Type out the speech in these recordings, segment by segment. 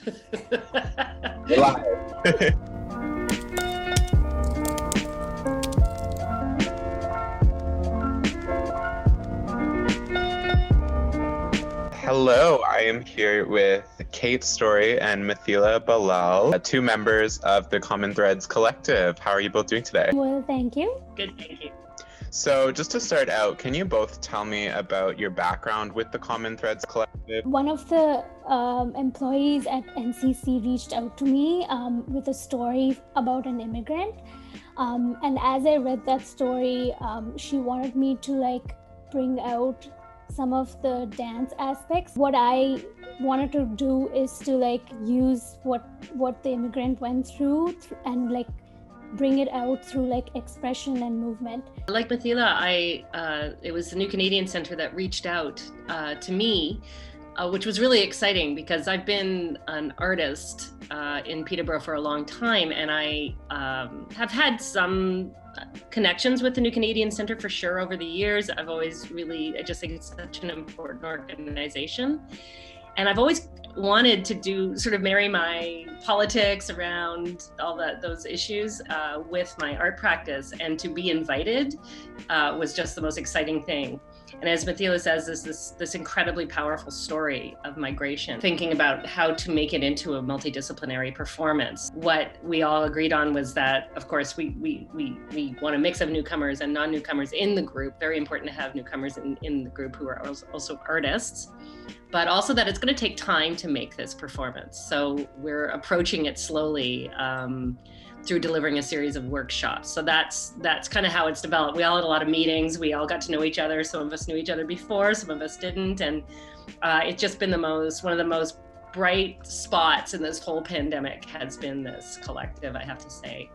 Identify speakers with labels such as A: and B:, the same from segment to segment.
A: We're live. Hello, I am here with Kate Story and Mithila Ballal, two members of the Common Threads Collective. How are you both doing today?
B: Well, thank you.
C: Good, thank you.
A: So just to start out, can you both tell me about your background with the Common Threads Collective?
B: One of the employees at NCC reached out to me with a story about an immigrant. And as I read that story, she wanted me to bring out some of the dance aspects. What I wanted to do is to use what the immigrant went through and bring it out through expression and movement.
C: Like Mithila, it was the New Canadian Centre that reached out to me, which was really exciting because I've been an artist in Peterborough for a long time, and I have had some connections with the New Canadian Centre for sure over the years. I just think it's such an important organization. And I've always wanted to marry my politics around all those issues with my art practice, and to be invited was just the most exciting thing. And as Mithila says, this incredibly powerful story of migration, thinking about how to make it into a multidisciplinary performance. What we all agreed on was that, of course, we want a mix of newcomers and non-newcomers in the group. Very important to have newcomers in the group who are also artists, but also that it's going to take time to make this performance. So we're approaching it slowly through delivering a series of workshops. So that's kind of how it's developed. We all had a lot of meetings. We all got to know each other. Some of us knew each other before, some of us didn't. And it's just been one of the most bright spots in this whole pandemic has been this collective, I have to say.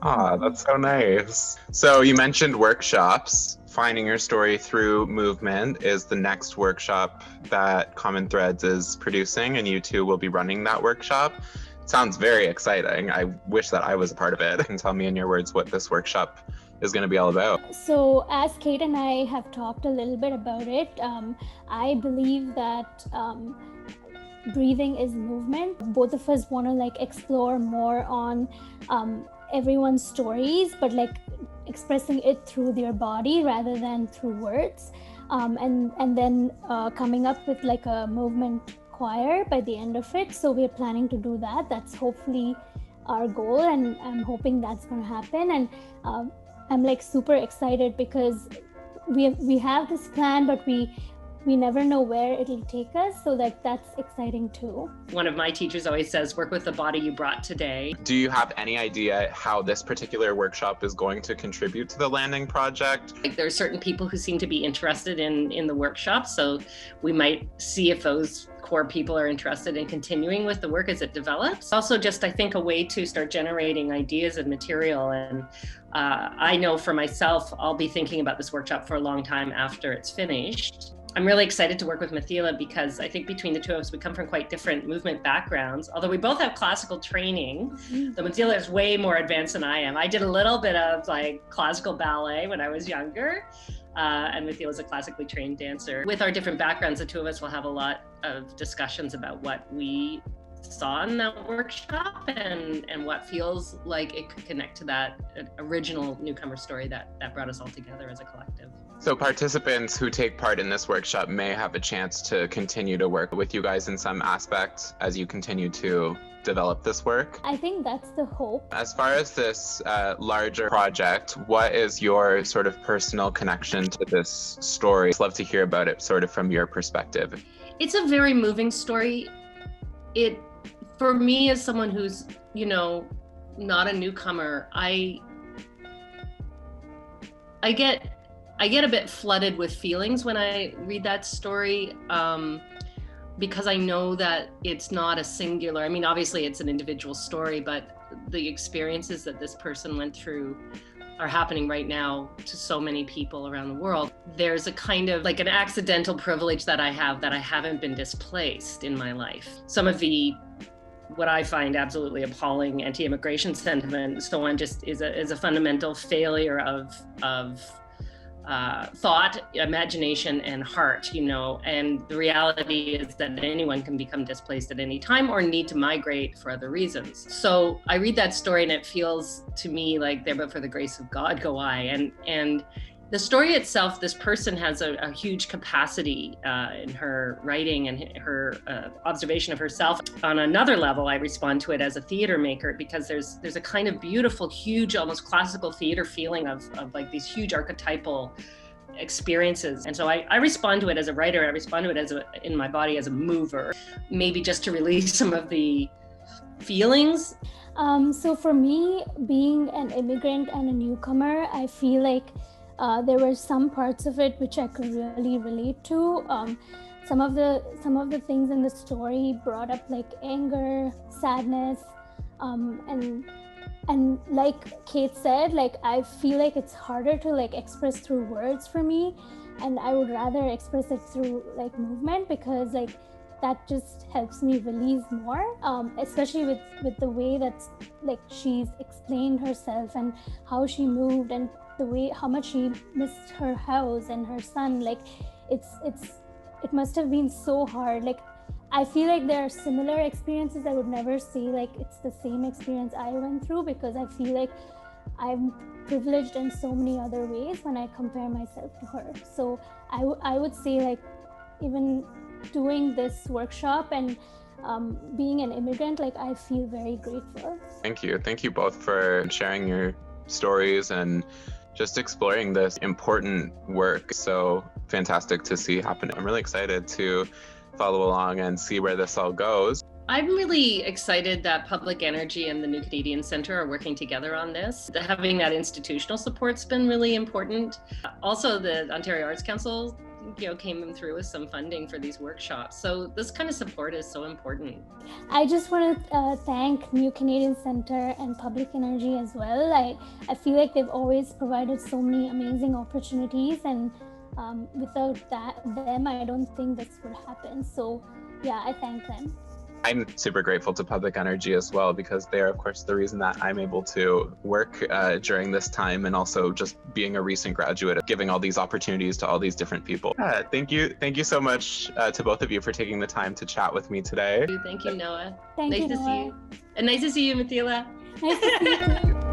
A: Ah, that's so nice. So you mentioned workshops. Finding your story through movement is the next workshop that Common Threads is producing, and you two will be running that workshop. Sounds very exciting. I wish that I was a part of it. Can tell me in your words what this workshop is going to be all about.
B: So as Kate and I have talked a little bit about it, I believe that breathing is movement. Both of us want to explore more on everyone's stories, but expressing it through their body rather than through words, and then coming up with a movement choir by the end of it. So we're planning to do that. That's hopefully our goal, and I'm hoping that's going to happen. And I'm super excited because we have this plan, but we never know where it'll take us. So that's exciting too.
C: One of my teachers always says, work with the body you brought today.
A: Do you have any idea how this particular workshop is going to contribute to the landing project?
C: There are certain people who seem to be interested in the workshop. So we might see if those core people are interested in continuing with the work as it develops. Also just, I think, a way to start generating ideas and material. And I know for myself, I'll be thinking about this workshop for a long time after it's finished. I'm really excited to work with Mithila because I think between the two of us, we come from quite different movement backgrounds. Although we both have classical training, though Mithila is way more advanced than I am. I did a little bit of classical ballet when I was younger, and Mithila is a classically trained dancer. With our different backgrounds, the two of us will have a lot of discussions about what we saw in that workshop and what feels like it could connect to that original newcomer story that brought us all together as a collective.
A: So participants who take part in this workshop may have a chance to continue to work with you guys in some aspects as you continue to develop this work.
B: I think that's the hope.
A: As far as this larger project, what is your sort of personal connection to this story? I'd love to hear about it sort of from your perspective.
C: It's a very moving story. For me, as someone who's, not a newcomer, I get a bit flooded with feelings when I read that story, because I know that it's not a singular, obviously it's an individual story, but the experiences that this person went through are happening right now to so many people around the world. There's a kind of an accidental privilege that I have that I haven't been displaced in my life. Some of what I find absolutely appalling anti-immigration sentiment, so on, just is a fundamental failure of thought, imagination, and heart, and the reality is that anyone can become displaced at any time or need to migrate for other reasons. So I read that story and it feels to me like there but for the grace of God go I. And the story itself, this person has a huge capacity in her writing and her observation of herself. On another level, I respond to it as a theater maker because there's a kind of beautiful, huge, almost classical theater feeling of like these huge archetypal experiences. And so I respond to it as a writer. I respond to it in my body as a mover, maybe just to release some of the feelings.
B: So for me, being an immigrant and a newcomer, I feel like there were some parts of it which I could really relate to. Some of the things in the story brought up like anger, sadness, and like Kate said, like I feel like it's harder to like express through words for me, and I would rather express it through like movement because like that just helps me release more, especially with the way that's like she's explained herself and how she moved and the way how much she missed her house and her son. Like it must have been so hard. Like I feel like there are similar experiences. I would never say like it's the same experience I went through because I feel like I'm privileged in so many other ways when I compare myself to her. So I would say like even doing this workshop and being an immigrant, like I feel very grateful.
A: Thank you both for sharing your stories and just exploring this important work. So fantastic to see happen. I'm really excited to follow along and see where this all goes.
C: I'm really excited that Public Energy and the New Canadian Centre are working together on this. Having that institutional support's been really important. Also, the Ontario Arts Council came through with some funding for these workshops. So this kind of support is so important.
B: I just want to thank New Canadian Centre and Public Energy as well. I feel like they've always provided so many amazing opportunities, and without them, I don't think this would happen. So yeah, I thank them.
A: I'm super grateful to Public Energy as well because they're, of course, the reason that I'm able to work during this time, and also just being a recent graduate, giving all these opportunities to all these different people. Thank you so much to both of you for taking the time to chat with me today.
C: Thank you, Noah.
B: Thank you,
C: nice to
B: Noah.
C: see you. And nice to see you, Mithila.
B: Nice to see you.